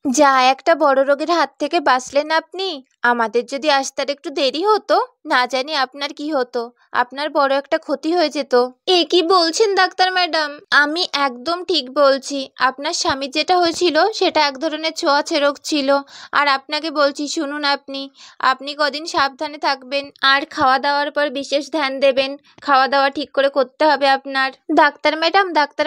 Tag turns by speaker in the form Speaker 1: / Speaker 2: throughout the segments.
Speaker 1: যা একটা বড় রোগের হাত থেকে বাঁচলেন আপনি। আমাদের যদি আসতে আর একটু দেরি হতো, না জানি আপনার কি হতো। আপনার বড় একটা ক্ষতি হয়ে যেত। এ কি বলছেন ডাক্তার ম্যাডাম? আমি একদম ঠিক বলছি। আপনার স্বামীর যেটা হয়েছিল সেটা এক ধরনের ছোঁয়াচে রোগ ছিল। আর আপনাকে বলছি, শুনুন, আপনি কদিন সাবধানে থাকবেন আর খাওয়া দাওয়ার পর বিশেষ ধ্যান দেবেন। খাওয়া দাওয়া ঠিক করে করতে হবে আপনার। ডাক্তার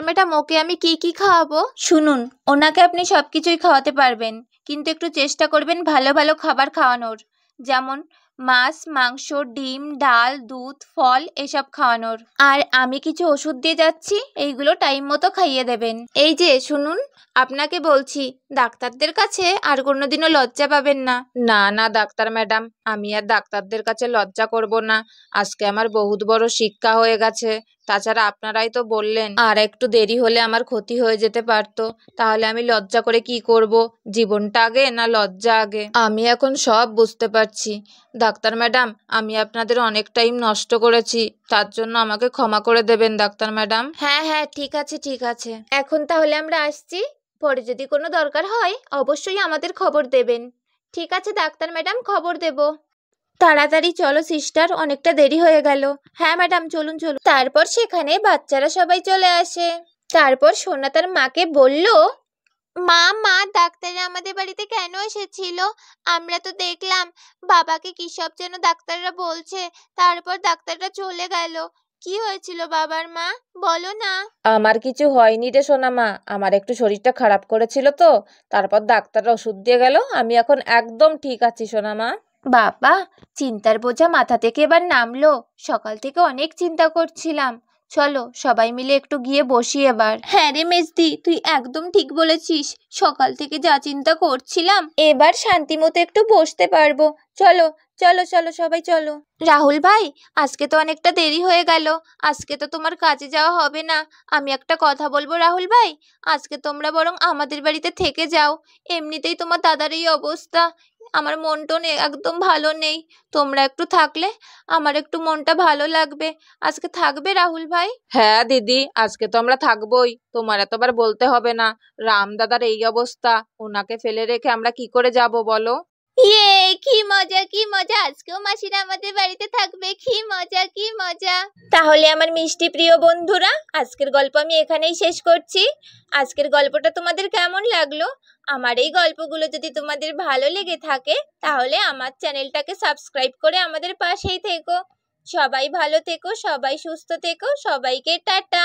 Speaker 1: ম্যাডাম, ওকে আমি কি কি খাওয়াবো? শুনুন, ওনাকে আপনি সবকিছুই খাওয়াতে পারবেন, কিন্তু একটু চেষ্টা করবেন ভালো ভালো খাবার খাওয়ানোর। যেমন মাছ, মাংস, ডিম, ডাল, দুধ, ফল এসব খাওয়ানোর। আর আমি কিছু ওষুধ দিয়ে যাচ্ছি, এইগুলো টাইম মতো খাইয়ে দেবেন। এই যে শুনুন, আপনাকে বলছি, ডাক্তারদের কাছে আর কোনোদিনও লজ্জা পাবেন না।
Speaker 2: না না ডাক্তার ম্যাডাম, আমি আর ডাক্তারদের কাছে লজ্জা করব না। আজকে আমার বহুত বড় শিক্ষা হয়ে গেছে। তাছাড়া আপনারাই তো বললেন আর একটু দেরি হলে আমার ক্ষতি হয়ে যেতে পারতো। তাহলে আমি লজ্জা করে কি করব? জীবনটা আগে না লজ্জা আগে? আমি এখন সব বুঝতে পারছি। ডাক্তার ম্যাডাম, আমি আপনাদের অনেক টাইম নষ্ট করেছি, তার জন্য আমাকে ক্ষমা করে দেবেন ডাক্তার ম্যাডাম।
Speaker 1: হ্যাঁ হ্যাঁ, ঠিক আছে ঠিক আছে। এখন তাহলে আমরা আসছি। পরে যদি কোনো দরকার হয় অবশ্যই আমাদের খবর দেবেন। ঠিক আছে ডাক্তার ম্যাডাম, খবর দেব। তাড়াতাড়ি চলো সিস্টার, অনেকটা দেরি হয়ে গেল। হ্যাঁ ম্যাডাম, চলুন চলুন। তারপর সেখানে বাচ্চারা সবাই চলে আসে। তারপর সোনা তার মাকে বলল, মা মা, ডাক্তাররা আমাদের বাড়িতে কেন এসেছিল? আমরা তো দেখলাম বাবাকে কি সব যেন ডাক্তাররা বলছে, তারপর ডাক্তাররা চলে গেল। কি হয়েছিল বাবার, মা বলো না।
Speaker 2: আমার কিছু হয়নি রে সোনা মা, আমার একটু শরীরটা খারাপ করেছিল তো, তারপর ডাক্তাররা ওষুধ দিয়ে গেল, আমি এখন একদম ঠিক আছি সোনা মা।
Speaker 1: বাবা, চিন্তার বোঝা মাথা থেকে এবার নামলো। সকাল থেকে অনেক চিন্তা করছিলাম। চলো সবাই মিলে একটু গিয়ে বসি এবার। হ্যাঁ রে মেজদি, তুই একদম ঠিক বলেছিস। সকাল থেকে যা চিন্তা করছিলাম, এবার শান্তিমতো একটু বসতে পারবো। চলো চলো চলো, সবাই চলো। রাহুল ভাই, আজকে তো অনেকটা দেরি হয়ে গেল। আজকে তো তোমার কাজে যাওয়া হবে না। আমি একটা কথা বলবো রাহুল ভাই, আজকে তোমরা বরং আমাদের বাড়িতে থেকে যাও। এমনিতেই তোমার দাদার এই অবস্থা, আমার মনটা একদম ভালো নেই। তোমরা একটু থাকলে আমার একটু মনটা ভালো লাগবে। আজকে থাকবে রাহুল ভাই?
Speaker 2: হ্যাঁ দিদি, আজকে তো আমরা থাকবোই, তোমার এতবার বলতে হবে না। রাম দাদার এই অবস্থা, ওনাকে ফেলে রেখে আমরা কি করে যাব বলো?
Speaker 1: ইয়ে, কি মজা কি মজা, আজকেও মাসিরা আমাদের বাড়িতে থাকবে। কি মজা কি মজা। তাহলে আমার মিষ্টি প্রিয় বন্ধুরা, আজকের গল্প আমি এখানেই শেষ করছি। আজকের গল্পটা তোমাদের কেমন লাগলো? আমার এই গল্পগুলো যদি তোমাদের ভালো লেগে থাকে, তাহলে আমার চ্যানেলটাকে সাবস্ক্রাইব করে আমাদের পাশেই থেকো। সবাই ভালো থেকো, সবাই সুস্থ থেকো, সবাইকে টাটা।